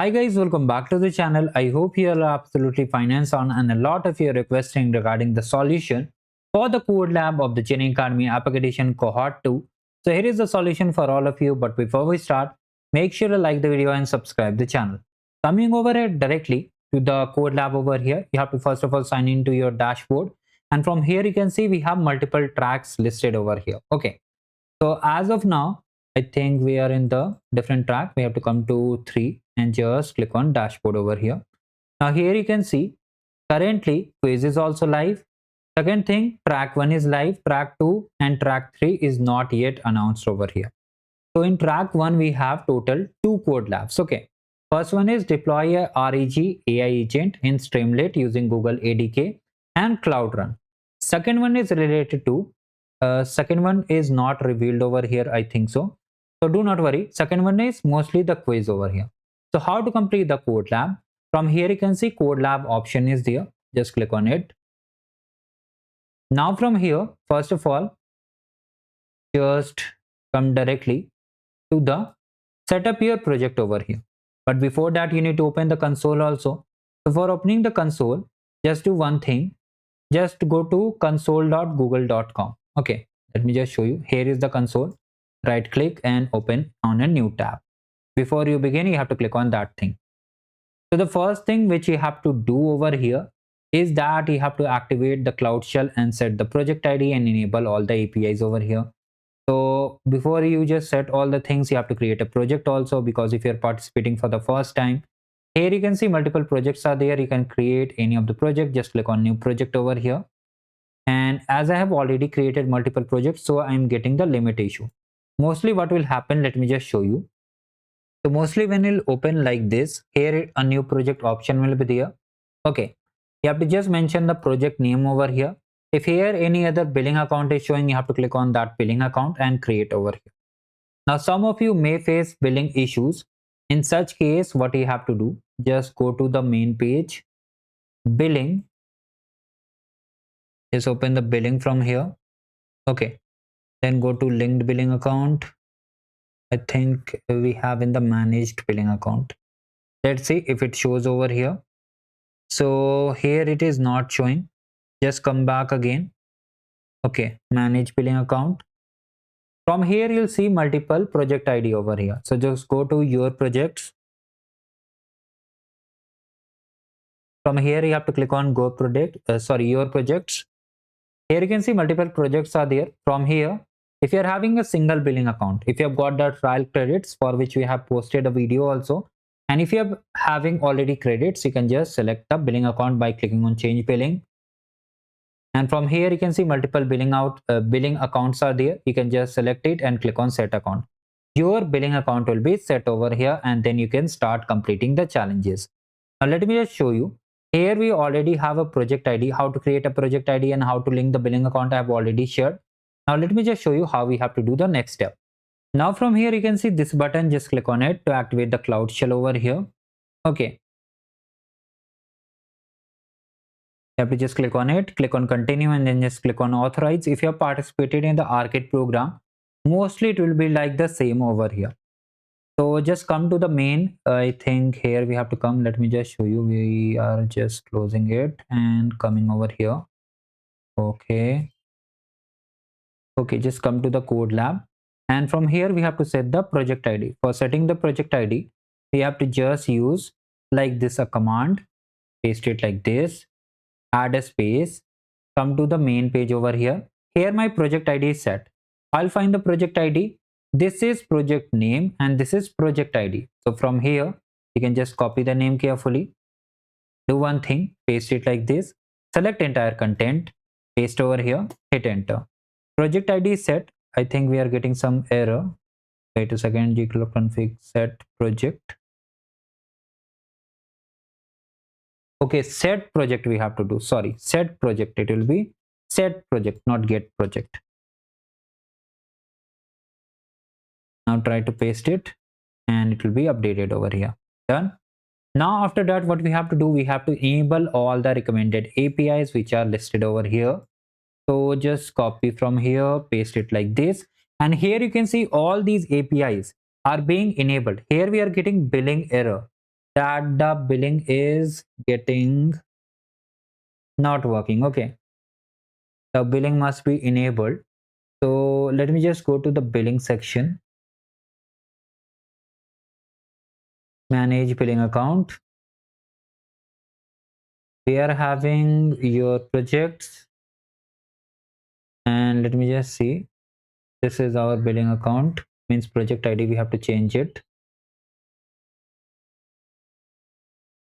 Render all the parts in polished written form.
Hi guys, welcome back to the channel. I hope you are absolutely fine and sound, and a lot of you are requesting regarding the solution for the code lab of the GENAI Academy APAC Edition Cohort 2. So here is the solution for all of you, but before we start, make sure to like the video and subscribe the channel. Coming over here directly to the code lab over here, you have to first of all sign into your dashboard, and from here you can see we have multiple tracks listed over here. Okay, so as of now, I think we are in the different track. We have to come to 3 and just click on dashboard over here. Now here you can see currently quiz is also live. Second thing, track 1 is live, track 2 and track 3 is not yet announced over here. So in track 1 we have total 2 code labs. Okay. First one is deploy a REG AI agent in Streamlit using Google ADK and Cloud Run. Second one is related to second one is not revealed over here, I think so. So do not worry. Second one is mostly the quiz over here. So how to complete the code lab? From here you can see code lab option is there. Just click on it. Now from here, first of all, just come directly to the set up your project over here. But before that, you need to open the console also. So for opening the console, just do one thing. Just go to console.google.com. Okay, let me just show you. Here is the console. Right click and open on a new tab. Before you begin, you have to click on that thing. So the first thing which you have to do over here is that you have to activate the Cloud Shell and set the project ID and enable all the APIs over here. So before you just set all the things, you have to create a project also, because if you're participating for the first time, here you can see multiple projects are there. You can create any of the project. Just click on new project over here. And as I have already created multiple projects, so I'm getting the limit issue. Mostly what will happen, let me just show you. So mostly when you'll open like this, here a new project option will be there. Okay, you have to just mention the project name over here. If here any other billing account is showing, you have to click on that billing account and create over here. Now some of you may face billing issues. In such case, what you have to do, just go to the main page, billing. Just open the billing from here. Okay, then go to linked billing account. I think we have in the managed billing account. Let's see if it shows over here. So here it is not showing. Just come back again. Okay, manage billing account. From here you'll see multiple project ID over here. So just go to your projects. From here you have to click on go project, your projects. Here you can see multiple projects are there. From here, if you're having a single billing account, if you have got the trial credits for which we have posted a video also, and if you're having already credits, you can just select the billing account by clicking on change billing. And from here you can see multiple billing accounts are there. You can just select it and click on set account. Your billing account will be set over here, and then you can start completing the challenges. Now let me just show you. Here we already have a project ID. How to create a project ID and how to link the billing account I have already shared. Now let me just show you how we have to do the next step. Now from here you can see this button. Just click on it to activate the Cloud Shell over here. Okay. You have to just click on it, click on continue, and then just click on authorize. If you have participated in the arcade program, mostly it will be like the same over here. So just come to the main. I think here we have to come. Let me just show you. We are just closing it and coming over here. Okay. Okay, just come to the code lab. And from here we have to set the project ID. For setting the project ID, we have to just use like this a command. Paste it like this. Add a space. Come to the main page over here. Here my project ID is set. I'll find the project ID. This is project name and this is project ID. So from here, you can just copy the name carefully. Do one thing, paste it like this. Select entire content, paste over here, hit enter. Project ID is set. I think we are getting some error. Wait a second, gconfig set project. Okay, set project we have to do. Sorry, set project. It will be set project, not get project. Now try to paste it and it will be updated over here. Done. Now after that, what we have to do, we have to enable all the recommended APIs which are listed over here. So just copy from here, paste it like this. And here you can see all these APIs are being enabled. Here we are getting billing error. that the billing is getting not working. Okay, the billing must be enabled. So let me just go to the billing section, manage billing account. We are having your projects, and let me just see. This is our billing account, means project ID. We have to change it.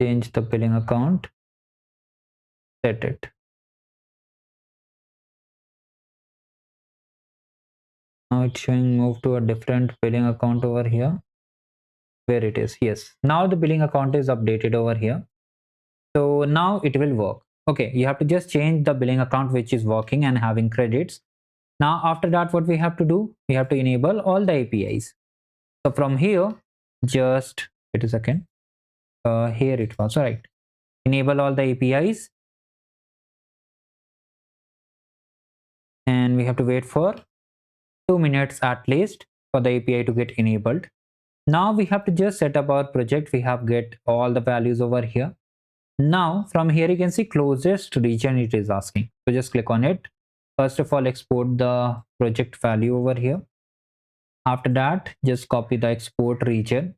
Change the billing account, set it. Now it's showing move to a different billing account over here. Where it is, yes. Now the billing account is updated over here. So now it will work. Okay, you have to just change the billing account which is working and having credits. Now after that, what we have to do? We have to enable all the APIs. So from here, just wait a second. Here it was, all right. Enable all the APIs. And we have to wait for 2 minutes at least for the API to get enabled. Now we have to just set up our project. We have get all the values over here. Now from here you can see closest region it is asking. So just click on it. First of all, export the project value over here. After that, just copy the export region.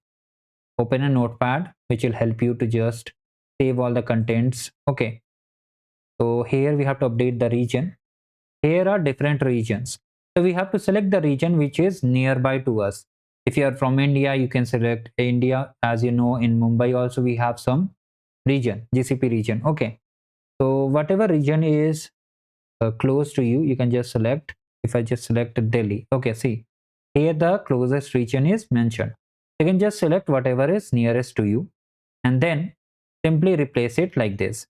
Open a notepad which will help you to just save all the contents. Okay. So here we have to update the region. Here are different regions. So we have to select the region which is nearby to us. If you are from India, you can select India. As you know, in Mumbai also we have some region, GCP region. Okay. So whatever region is close to you, you can just select. If I just select Delhi. Okay, see. Here the closest region is mentioned. You can just select whatever is nearest to you and then simply replace it like this.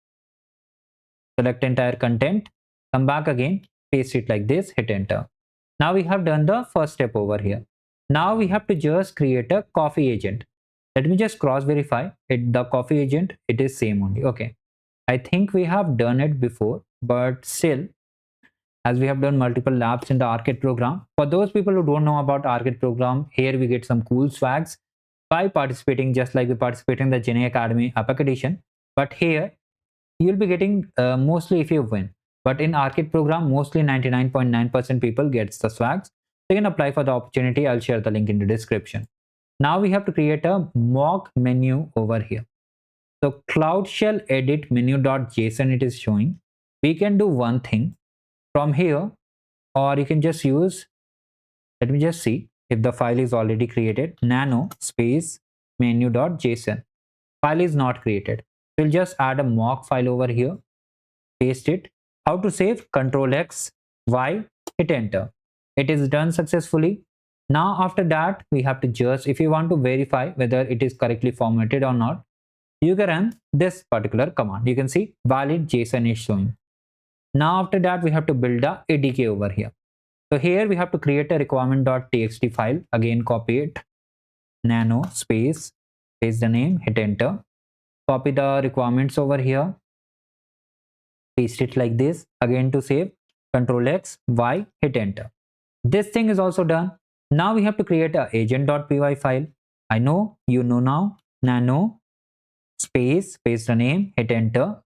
Select entire content, come back again, paste it like this, hit enter. Now we have done the first step over here. Now we have to just create a coffee agent. Let me just cross verify it. The coffee agent, it is same only. Okay. I think we have done it before, but still, as we have done multiple labs in the arcade program, for those people who don't know about arcade program, here we get some cool swags by participating, just like we participate in the GENAI Academy APAC edition. But here you'll be getting mostly if you win. But in arcade program, mostly 99.9% people gets the swags. So you can apply for the opportunity. I'll share the link in the description. Now we have to create a mock menu over here. So cloud shell edit menu.json it is showing. We can do one thing from here, or you can just use, let me just see if the file is already created, nano space menu.json. File is not created. We'll just add a mock file over here, paste it. How to save? Control X, Y, hit enter. It is done successfully. Now after that, we have to just, if you want to verify whether it is correctly formatted or not, you can run this particular command. You can see valid JSON is showing. Now after that, we have to build a ADK over here. So here we have to create a requirement.txt file. Again, copy it, nano space, paste the name, hit enter. Copy the requirements over here, paste it like this. Again, to save, Control X, Y, hit enter. This thing is also done. Now we have to create a agent.py file. I know you know now. Nano space, paste the name, hit enter.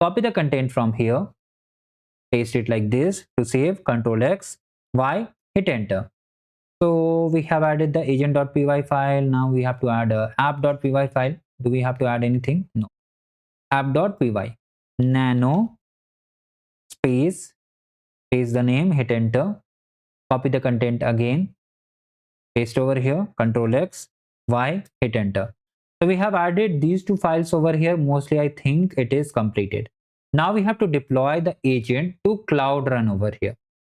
Copy the content from here, paste it like this. To save, Control X, Y, hit enter. So we have added the agent.py file. Now we have to add a app.py file. Do we have to add anything? No. App.py, nano space, paste the name, hit enter. Copy the content again, paste over here, Control X, Y, hit enter. So we have added these two files over here. Mostly I think it is completed. Now we have to deploy the agent to Cloud Run over here.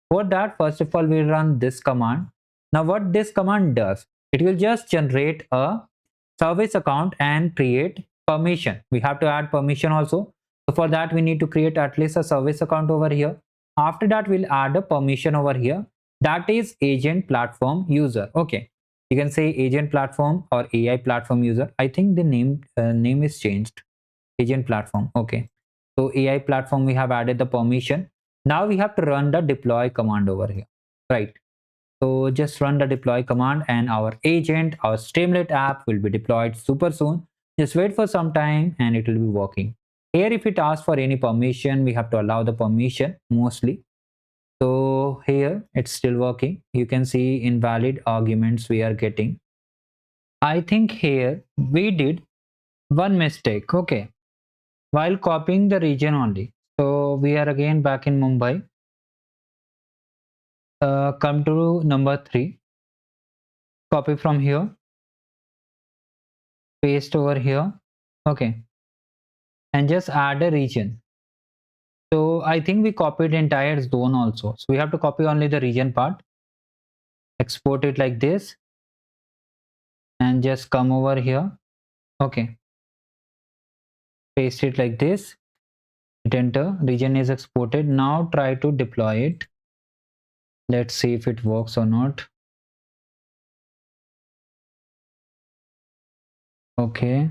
For that, first of all, we'll run this command. Now what this command does, it will just generate a service account and create permission. We have to add permission also. So for that, we need to create at least a service account over here. After that, we'll add a permission over here. That is agent platform user. Okay. You can say agent platform or AI platform user. I think the name is changed. Agent platform. Okay. So AI platform, we have added the permission. Now we have to run the deploy command over here. Right. So just run the deploy command and our agent, our Streamlit app will be deployed super soon. Just wait for some time and it will be working. Here if it asks for any permission, we have to allow the permission mostly. So here it's still working. You can see invalid arguments we are getting. I think here we did one mistake. Okay, while copying the region only. So we are again back in Mumbai. Come to number 3. Copy from here. Paste over here. Okay, and just add a region. So I think we copied entire zone also. So we have to copy only the region part. Export it like this. And just come over here. Okay. Paste it like this. Hit enter. Region is exported. Now try to deploy it. Let's see if it works or not. Okay.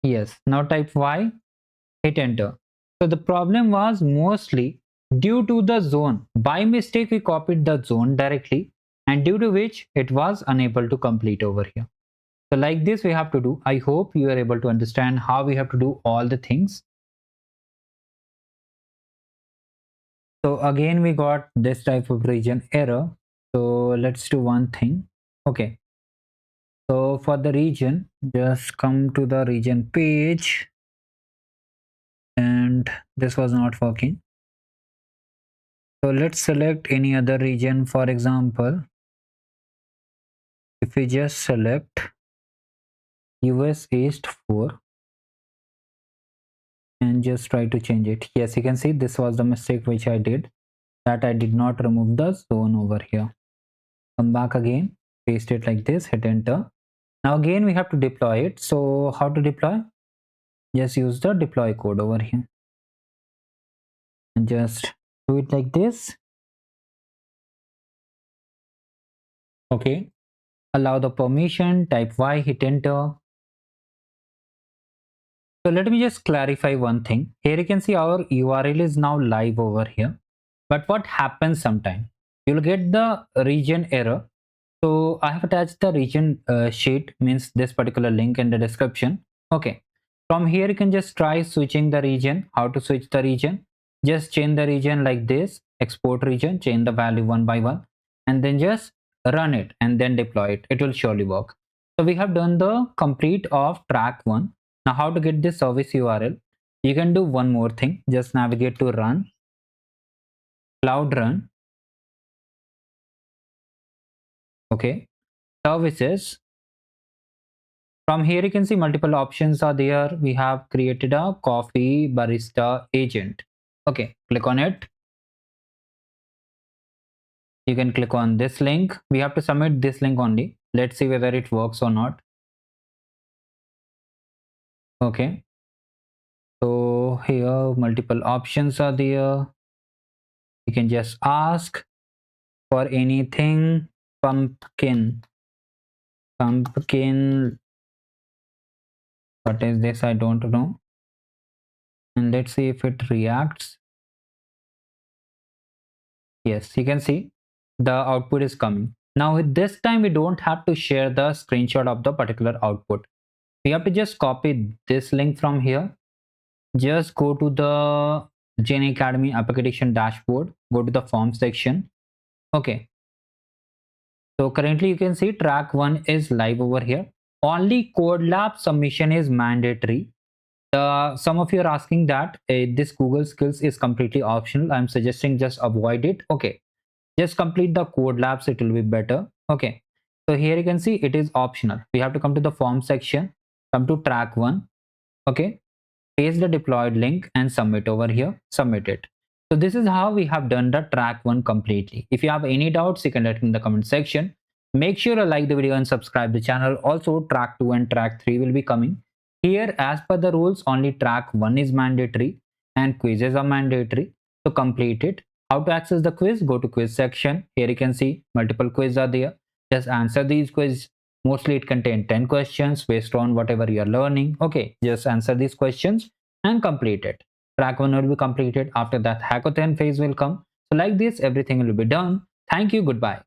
Yes. Now type Y. Hit enter. So the problem was mostly due to the zone. By mistake we copied the zone directly, and due to which it was unable to complete over here. So like this we have to do. I hope you are able to understand how we have to do all the things. So again we got this type of region error. So let's do one thing. Okay. So for the region, just come to the region page. And this was not working. So let's select any other region. For example, if we just select US East 4 and just try to change it. Yes, you can see this was the mistake which I did, that I did not remove the zone over here. Come back again, paste it like this, hit enter. Now again we have to deploy it. So how to deploy? Just use the deploy code over here and just do it like this. Okay, allow the permission, type Y, hit enter. So let me just clarify one thing. Here you can see our URL is now live over here. But what happens sometime? You'll get the region error. So I have attached the region sheet, means this particular link in the description. Okay. From here you can just try switching the region. How to switch the region? Just change the region like this. Export region, change the value one by one. And then just run it and then deploy it. It will surely work. So we have done the complete of track 1. Now how to get this service URL? You can do one more thing. Just navigate to run, cloud run. Okay, services. From here you can see multiple options are there. We have created a coffee barista agent. Okay, click on it. You can click on this link. We have to submit this link only. Let's see whether it works or not. Okay, so here multiple options are there. You can just ask for anything. Pumpkin, what is this? I don't know. And let's see if it reacts. Yes, you can see the output is coming. Now with this time we don't have to share the screenshot of the particular output. We have to just copy this link from here. Just go to the GENAI Academy application dashboard, go to the form section. Okay, so currently you can see track 1 is live over here. Only codelab submission is mandatory. Some of you are asking that this Google skills is completely optional. I'm suggesting just avoid it. Okay, just complete the code labs, it will be better. Okay, so here you can see it is optional. We have to come to the form section, come to track 1. Okay, paste the deployed link and submit over here, submit it. So this is how we have done the track 1 completely. If you have any doubts, you can let me in the comment section. Make sure to like the video and subscribe the channel. Also track 2 and track 3 will be coming. Here as per the rules only track 1 is mandatory and quizzes are mandatory. So complete it. How to access the quiz? Go to quiz section. Here you can see multiple quizzes are there. Just answer these quizzes. Mostly it contains 10 questions based on whatever you are learning. Okay, just answer these questions and complete it. Track 1 will be completed. After that hackathon phase will come. So like this everything will be done. Thank you. Goodbye.